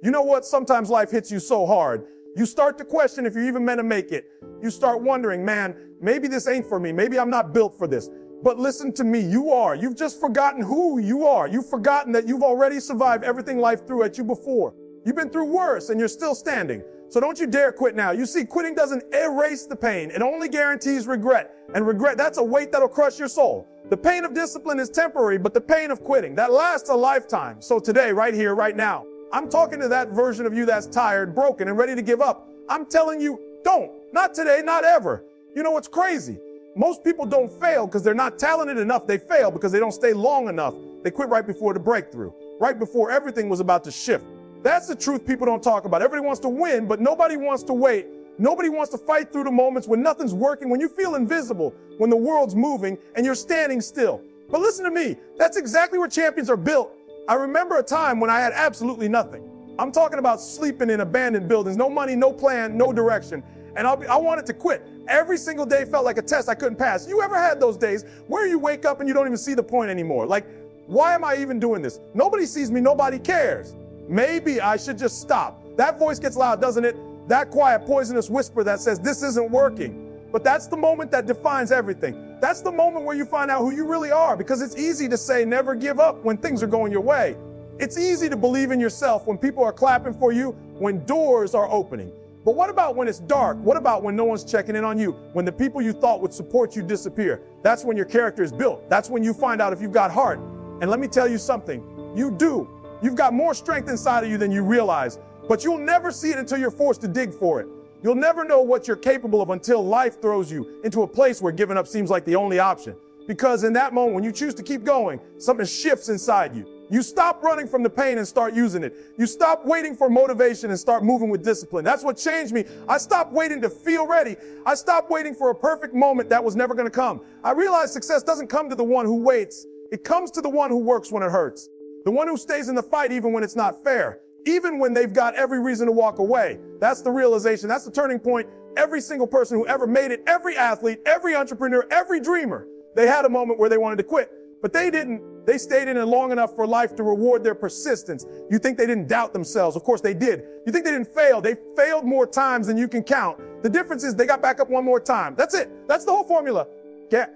You know what? Sometimes life hits you so hard. You start to question if you're even meant to make it. You start wondering, man, maybe this ain't for me. Maybe I'm not built for this. But listen to me, you are. You've just forgotten who you are. You've forgotten that you've already survived everything life threw at you before. You've been through worse and you're still standing. So don't you dare quit now. You see, quitting doesn't erase the pain. It only guarantees regret. And regret, that's a weight that'll crush your soul. The pain of discipline is temporary, but the pain of quitting, that lasts a lifetime. So today, right here, right now, I'm talking to that version of you that's tired, broken, and ready to give up. I'm telling you, don't. Not today, not ever. You know what's crazy? Most people don't fail because they're not talented enough. They fail because they don't stay long enough. They quit right before the breakthrough, right before everything was about to shift. That's the truth people don't talk about. Everybody wants to win, but nobody wants to wait. Nobody wants to fight through the moments when nothing's working, when you feel invisible, when the world's moving and you're standing still. But listen to me, that's exactly where champions are built. I remember a time when I had absolutely nothing. I'm talking about sleeping in abandoned buildings, no money, no plan, no direction. And I wanted to quit. Every single day felt like a test I couldn't pass. You ever had those days where you wake up and you don't even see the point anymore? Like, why am I even doing this? Nobody sees me, nobody cares. Maybe I should just stop. That voice gets loud, doesn't it? That quiet, poisonous whisper that says, this isn't working. But that's the moment that defines everything. That's the moment where you find out who you really are, because it's easy to say never give up when things are going your way. It's easy to believe in yourself when people are clapping for you, when doors are opening. But what about when it's dark? What about when no one's checking in on you? When the people you thought would support you disappear? That's when your character is built. That's when you find out if you've got heart. And let me tell you something, you do. You've got more strength inside of you than you realize, but you'll never see it until you're forced to dig for it. You'll never know what you're capable of until life throws you into a place where giving up seems like the only option. Because in that moment, when you choose to keep going, something shifts inside you. You stop running from the pain and start using it. You stop waiting for motivation and start moving with discipline. That's what changed me. I stopped waiting to feel ready. I stopped waiting for a perfect moment that was never going to come. I realized success doesn't come to the one who waits. It comes to the one who works when it hurts. The one who stays in the fight even when it's not fair. Even when they've got every reason to walk away. That's the realization. That's the turning point. Every single person who ever made it, every athlete, every entrepreneur, every dreamer, they had a moment where they wanted to quit, but they didn't. They stayed in it long enough for life to reward their persistence. You think they didn't doubt themselves? Of course they did. You think they didn't fail? They failed more times than you can count. The difference is they got back up one more time. That's it. That's the whole formula. Get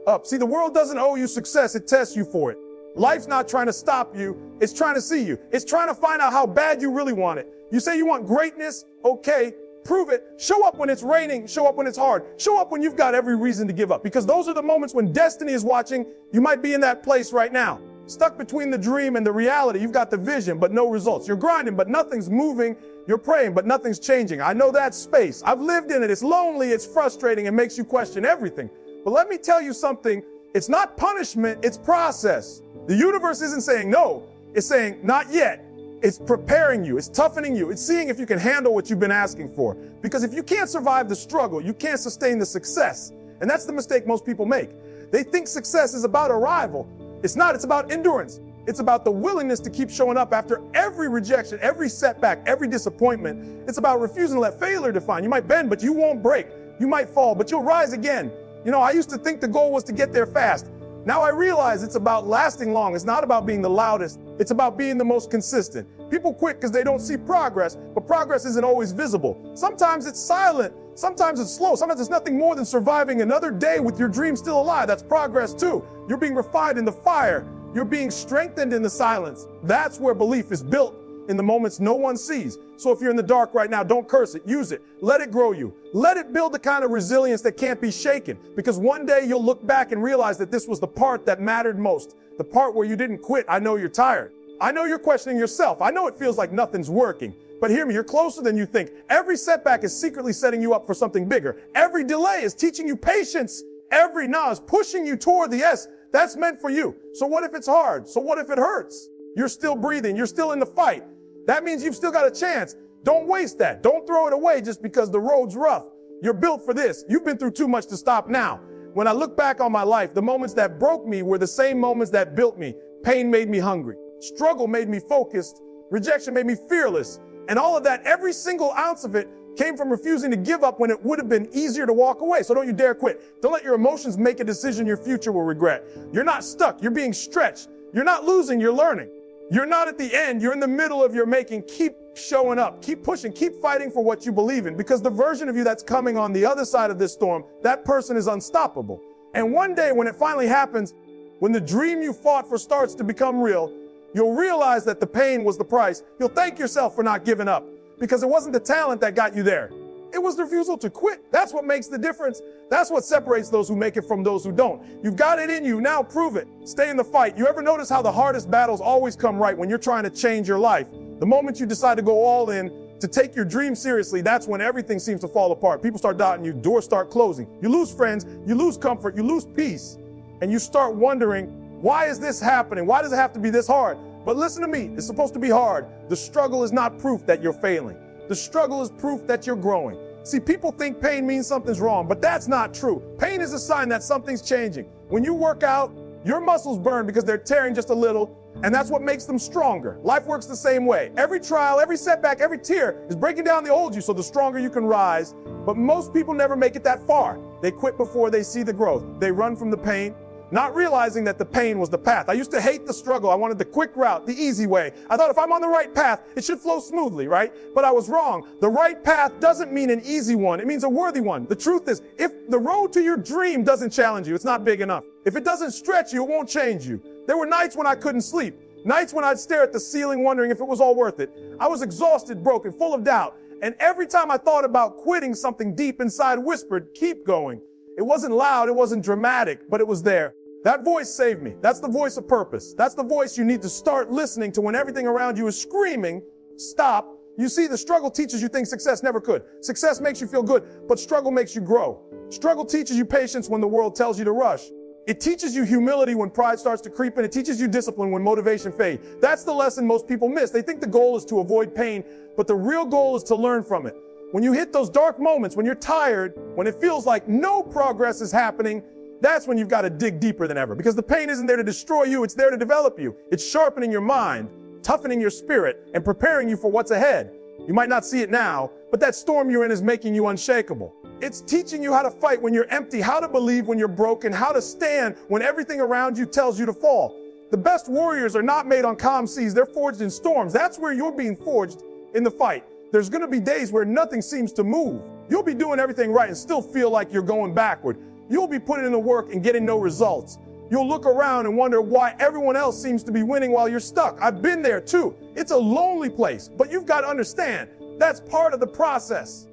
up. See, the world doesn't owe you success. It tests you for it. Life's not trying to stop you. It's trying to see you. It's trying to find out how bad you really want it. You say you want greatness? Okay. Prove it. Show up when it's raining. Show up when it's hard. Show up when you've got every reason to give up. Because those are the moments when destiny is watching. You might be in that place right now. Stuck between the dream and the reality. You've got the vision, but no results. You're grinding, but nothing's moving. You're praying, but nothing's changing. I know that space. I've lived in it. It's lonely. It's frustrating. It makes you question everything. But let me tell you something. It's not punishment. It's process. The universe isn't saying no. It's saying not yet. It's preparing you. It's toughening you. It's seeing if you can handle what you've been asking for. Because if you can't survive the struggle, you can't sustain the success. And that's the mistake most people make. They think success is about arrival. It's not. It's about endurance. It's about the willingness to keep showing up after every rejection, every setback, every disappointment. It's about refusing to let failure define. You might bend, but you won't break. You might fall, but you'll rise again. You know, I used to think the goal was to get there fast. Now I realize it's about lasting long. It's not about being the loudest. It's about being the most consistent. People quit because they don't see progress, but progress isn't always visible. Sometimes it's silent. Sometimes it's slow. Sometimes it's nothing more than surviving another day with your dream still alive. That's progress too. You're being refined in the fire. You're being strengthened in the silence. That's where belief is built, in the moments no one sees. So if you're in the dark right now, don't curse it. Use it. Let it grow you. Let it build the kind of resilience that can't be shaken. Because one day you'll look back and realize that this was the part that mattered most. The part where you didn't quit. I know you're tired. I know you're questioning yourself. I know it feels like nothing's working. But hear me, you're closer than you think. Every setback is secretly setting you up for something bigger. Every delay is teaching you patience. Every no is pushing you toward the yes. That's meant for you. So what if it's hard? So what if it hurts? You're still breathing. You're still in the fight. That means you've still got a chance. Don't waste that. Don't throw it away just because the road's rough. You're built for this. You've been through too much to stop now. When I look back on my life, the moments that broke me were the same moments that built me. Pain made me hungry. Struggle made me focused. Rejection made me fearless. And all of that, every single ounce of it, came from refusing to give up when it would have been easier to walk away. So don't you dare quit. Don't let your emotions make a decision your future will regret. You're not stuck. You're being stretched. You're not losing. You're learning. You're not at the end. You're in the middle of your making. Keep showing up. Keep pushing. Keep fighting for what you believe in, because the version of you that's coming on the other side of this storm, that person is unstoppable. And one day when it finally happens, when the dream you fought for starts to become real, you'll realize that the pain was the price. You'll thank yourself for not giving up, because it wasn't the talent that got you there. It was the refusal to quit. That's what makes the difference. That's what separates those who make it from those who don't. You've got it in you. Now prove it. Stay in the fight. You ever notice how the hardest battles always come right when you're trying to change your life? The moment you decide to go all in, to take your dream seriously, that's when everything seems to fall apart. People start doubting you. Doors start closing. You lose friends. You lose comfort. You lose peace. And you start wondering, why is this happening? Why does it have to be this hard? But listen to me. It's supposed to be hard. The struggle is not proof that you're failing. The struggle is proof that you're growing. See, people think pain means something's wrong, but that's not true. Pain is a sign that something's changing. When you work out, your muscles burn because they're tearing just a little, and that's what makes them stronger. Life works the same way. Every trial, every setback, every tear is breaking down the old you so the stronger you can rise. But most people never make it that far. They quit before they see the growth. They run from the pain, not realizing that the pain was the path. I used to hate the struggle. I wanted the quick route, the easy way. I thought if I'm on the right path, it should flow smoothly, right? But I was wrong. The right path doesn't mean an easy one. It means a worthy one. The truth is, if the road to your dream doesn't challenge you, it's not big enough. If it doesn't stretch you, it won't change you. There were nights when I couldn't sleep. Nights when I'd stare at the ceiling wondering if it was all worth it. I was exhausted, broken, full of doubt. And every time I thought about quitting, something deep inside whispered, keep going. It wasn't loud, it wasn't dramatic, but it was there. That voice saved me. That's the voice of purpose. That's the voice you need to start listening to when everything around you is screaming, stop. You see, the struggle teaches you things success never could. Success makes you feel good, but struggle makes you grow. Struggle teaches you patience when the world tells you to rush. It teaches you humility when pride starts to creep in. It teaches you discipline when motivation fades. That's the lesson most people miss. They think the goal is to avoid pain, but the real goal is to learn from it. When you hit those dark moments, when you're tired, when it feels like no progress is happening, that's when you've got to dig deeper than ever, because the pain isn't there to destroy you. It's there to develop you. It's sharpening your mind, toughening your spirit, and preparing you for what's ahead. You might not see it now, but that storm you're in is making you unshakable. It's teaching you how to fight when you're empty, how to believe when you're broken, how to stand when everything around you tells you to fall. The best warriors are not made on calm seas. They're forged in storms. That's where you're being forged in the fight. There's going to be days where nothing seems to move. You'll be doing everything right and still feel like you're going backward. You'll be putting in the work and getting no results. You'll look around and wonder why everyone else seems to be winning while you're stuck. I've been there too. It's a lonely place, but you've got to understand that's part of the process.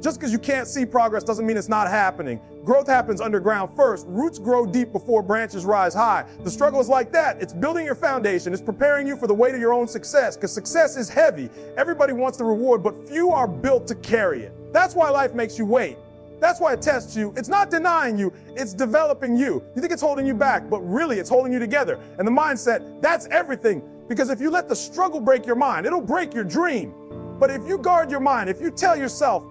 Just because you can't see progress doesn't mean it's not happening. Growth happens underground first. Roots grow deep before branches rise high. The struggle is like that. It's building your foundation. It's preparing you for the weight of your own success, because success is heavy. Everybody wants the reward, but few are built to carry it. That's why life makes you wait. That's why it tests you. It's not denying you, it's developing you. You think it's holding you back, but really it's holding you together. And the mindset, that's everything. Because if you let the struggle break your mind, it'll break your dream. But if you guard your mind, if you tell yourself,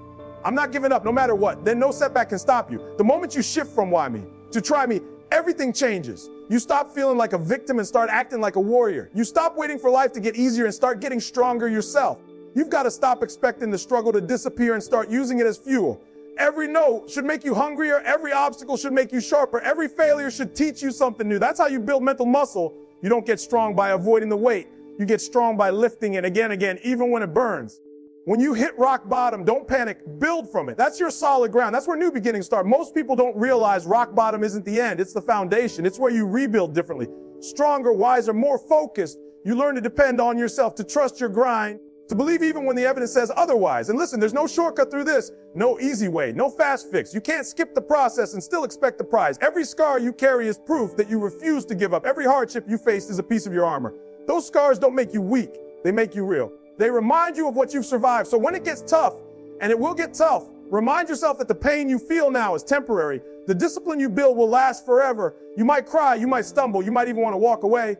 I'm not giving up no matter what, then no setback can stop you. The moment you shift from why me to try me, everything changes. You stop feeling like a victim and start acting like a warrior. You stop waiting for life to get easier and start getting stronger yourself. You've got to stop expecting the struggle to disappear and start using it as fuel. Every no should make you hungrier. Every obstacle should make you sharper. Every failure should teach you something new. That's how you build mental muscle. You don't get strong by avoiding the weight. You get strong by lifting it again, even when it burns. When you hit rock bottom, don't panic. Build from it. That's your solid ground. That's where new beginnings start. Most people don't realize rock bottom isn't the end. It's the foundation. It's where you rebuild differently. Stronger, wiser, more focused. You learn to depend on yourself, to trust your grind, to believe even when the evidence says otherwise. And listen, there's no shortcut through this, no easy way, no fast fix. You can't skip the process and still expect the prize. Every scar you carry is proof that you refuse to give up. Every hardship you faced is a piece of your armor. Those scars don't make you weak, they make you real. They remind you of what you've survived. So when it gets tough, and it will get tough, remind yourself that the pain you feel now is temporary. The discipline you build will last forever. You might cry, you might stumble, you might even want to walk away.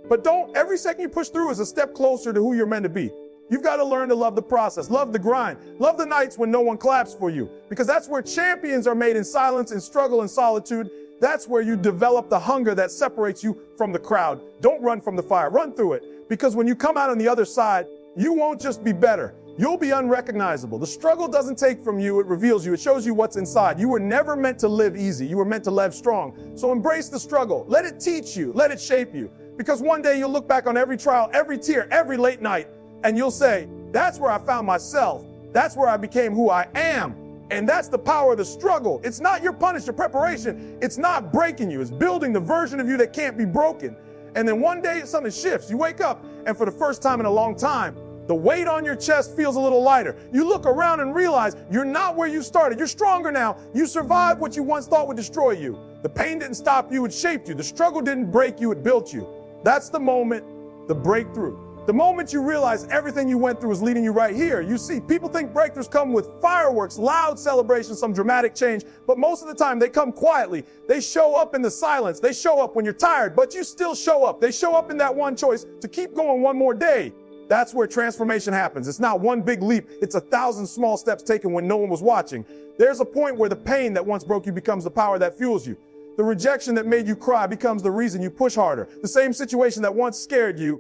But every second you push through is a step closer to who you're meant to be. You've got to learn to love the process, love the grind, love the nights when no one claps for you, because that's where champions are made, in silence, in struggle, and solitude. That's where you develop the hunger that separates you from the crowd. Don't run from the fire, run through it, because when you come out on the other side, you won't just be better, you'll be unrecognizable. The struggle doesn't take from you, it reveals you, it shows you what's inside. You were never meant to live easy, you were meant to live strong. So embrace the struggle, let it teach you, let it shape you. Because one day you'll look back on every trial, every tear, every late night, and you'll say, that's where I found myself. That's where I became who I am. And that's the power of the struggle. It's not your punish, your preparation. It's not breaking you. It's building the version of you that can't be broken. And then one day something shifts. You wake up, and for the first time in a long time, the weight on your chest feels a little lighter. You look around and realize you're not where you started. You're stronger now. You survived what you once thought would destroy you. The pain didn't stop you, it shaped you. The struggle didn't break you, it built you. That's the moment, the breakthrough. The moment you realize everything you went through is leading you right here. You see, people think breakthroughs come with fireworks, loud celebrations, some dramatic change, but most of the time they come quietly. They show up in the silence. They show up when you're tired, but you still show up. They show up in that one choice to keep going one more day. That's where transformation happens. It's not one big leap. It's 1,000 small steps taken when no one was watching. There's a point where the pain that once broke you becomes the power that fuels you. The rejection that made you cry becomes the reason you push harder. The same situation that once scared you,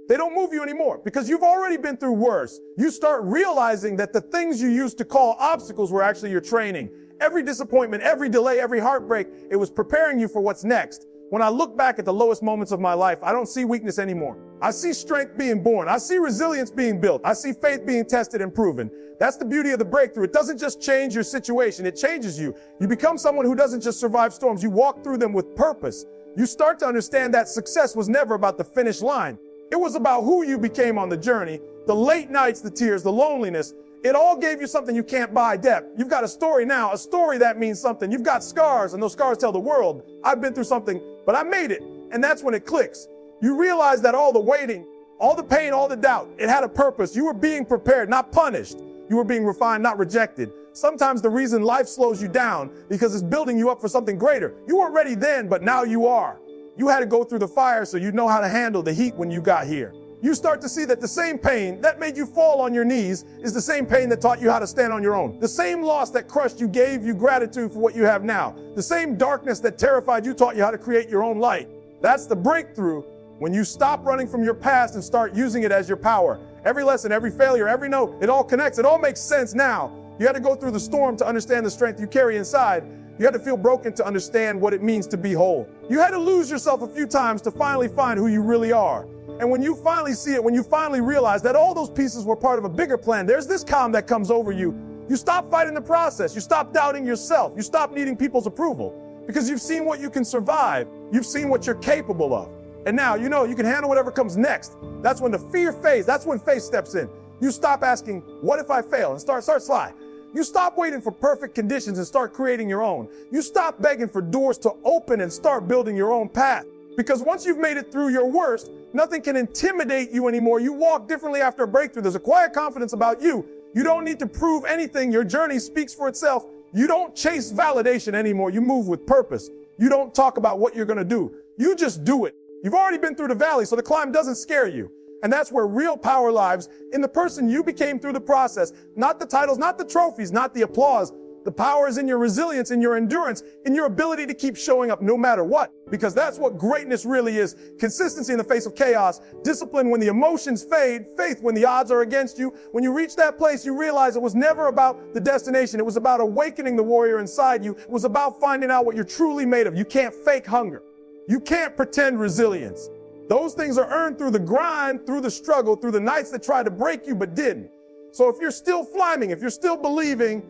they don't move you anymore because you've already been through worse. You start realizing that the things you used to call obstacles were actually your training. Every disappointment, every delay, every heartbreak, it was preparing you for what's next. When I look back at the lowest moments of my life, I don't see weakness anymore. I see strength being born. I see resilience being built. I see faith being tested and proven. That's the beauty of the breakthrough. It doesn't just change your situation. It changes you. You become someone who doesn't just survive storms. You walk through them with purpose. You start to understand that success was never about the finish line. It was about who you became on the journey, the late nights, the tears, the loneliness. It all gave you something you can't buy depth. You've got a story now, a story that means something. You've got scars, and those scars tell the world, I've been through something, but I made it. And that's when it clicks. You realize that all the waiting, all the pain, all the doubt, it had a purpose. You were being prepared, not punished. You were being refined, not rejected. Sometimes the reason life slows you down because it's building you up for something greater. You weren't ready then, but now you are. You had to go through the fire so you know how to handle the heat when you got here. You start to see that the same pain that made you fall on your knees is the same pain that taught you how to stand on your own. The same loss that crushed you gave you gratitude for what you have now. The same darkness that terrified you taught you how to create your own light. That's the breakthrough when you stop running from your past and start using it as your power. Every lesson, every failure, every no, it all connects. It all makes sense now. You had to go through the storm to understand the strength you carry inside. You had to feel broken to understand what it means to be whole. You had to lose yourself a few times to finally find who you really are. And when you finally see it, when you finally realize that all those pieces were part of a bigger plan, there's this calm that comes over you. You stop fighting the process. You stop doubting yourself. You stop needing people's approval because you've seen what you can survive. You've seen what you're capable of. And now you know you can handle whatever comes next. That's when the fear fades. That's when faith steps in. You stop asking, what if I fail? And start sly. You stop waiting for perfect conditions and start creating your own. You stop begging for doors to open and start building your own path. Because once you've made it through your worst, nothing can intimidate you anymore. You walk differently after a breakthrough. There's a quiet confidence about you. You don't need to prove anything. Your journey speaks for itself. You don't chase validation anymore. You move with purpose. You don't talk about what you're going to do. You just do it. You've already been through the valley, so the climb doesn't scare you. And that's where real power lives, in the person you became through the process. Not the titles, not the trophies, not the applause. The power is in your resilience, in your endurance, in your ability to keep showing up no matter what. Because that's what greatness really is. Consistency in the face of chaos, discipline when the emotions fade, faith when the odds are against you. When you reach that place, you realize it was never about the destination. It was about awakening the warrior inside you. It was about finding out what you're truly made of. You can't fake hunger. You can't pretend resilience. Those things are earned through the grind, through the struggle, through the nights that tried to break you but didn't. So if you're still climbing, if you're still believing,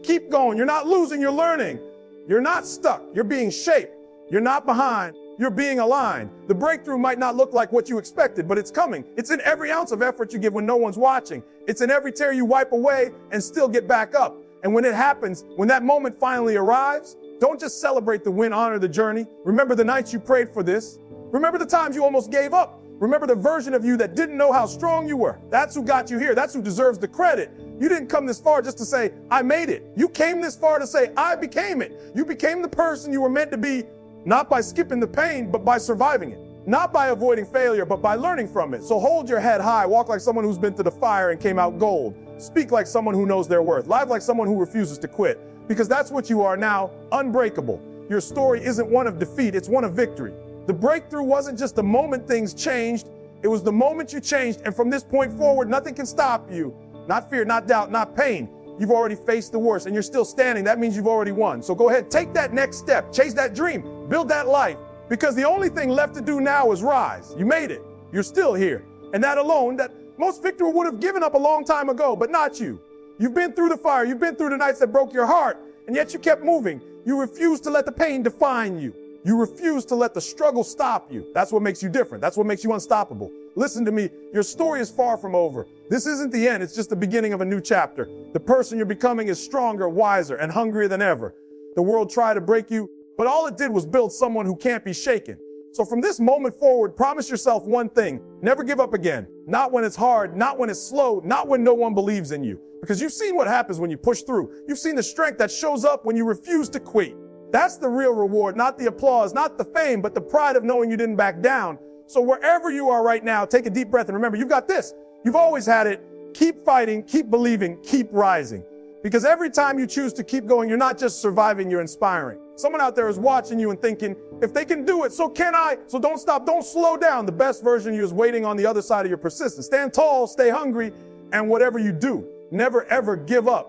keep going. You're not losing, you're learning. You're not stuck, you're being shaped. You're not behind, you're being aligned. The breakthrough might not look like what you expected, but it's coming. It's in every ounce of effort you give when no one's watching. It's in every tear you wipe away and still get back up. And when it happens, when that moment finally arrives, don't just celebrate the win, honor the journey. Remember the nights you prayed for this. Remember the times you almost gave up. Remember the version of you that didn't know how strong you were. That's who got you here. That's who deserves the credit. You didn't come this far just to say, I made it. You came this far to say, I became it. You became the person you were meant to be, not by skipping the pain, but by surviving it. Not by avoiding failure, but by learning from it. So hold your head high. Walk like someone who's been through the fire and came out gold. Speak like someone who knows their worth. Live like someone who refuses to quit. Because that's what you are now, unbreakable. Your story isn't one of defeat, it's one of victory. The breakthrough wasn't just the moment things changed, it was the moment you changed, and from this point forward, nothing can stop you. Not fear, not doubt, not pain. You've already faced the worst, and you're still standing. That means you've already won. So go ahead, take that next step, chase that dream, build that life, Because the only thing left to do now is rise. You made it. You're still here. And that alone, that most victims would have given up a long time ago, but not you. You've been through the fire. You've been through the nights that broke your heart, and yet you kept moving. You refused to let the pain define you. You refuse to let the struggle stop you. That's what makes you different. That's what makes you unstoppable. Listen to me. Your story is far from over. This isn't the end. It's just the beginning of a new chapter. The person you're becoming is stronger, wiser, and hungrier than ever. The world tried to break you, but all it did was build someone who can't be shaken. So from this moment forward, promise yourself one thing. Never give up again. Not when it's hard, not when it's slow, not when no one believes in you. Because you've seen what happens when you push through. You've seen the strength that shows up when you refuse to quit. That's the real reward, not the applause, not the fame, but the pride of knowing you didn't back down. So wherever you are right now, take a deep breath and remember, you've got this. You've always had it. Keep fighting, keep believing, keep rising. Because every time you choose to keep going, you're not just surviving, you're inspiring. Someone out there is watching you and thinking, if they can do it, so can I. So don't stop, don't slow down. The best version of you is waiting on the other side of your persistence. Stand tall, stay hungry, and whatever you do, never ever give up.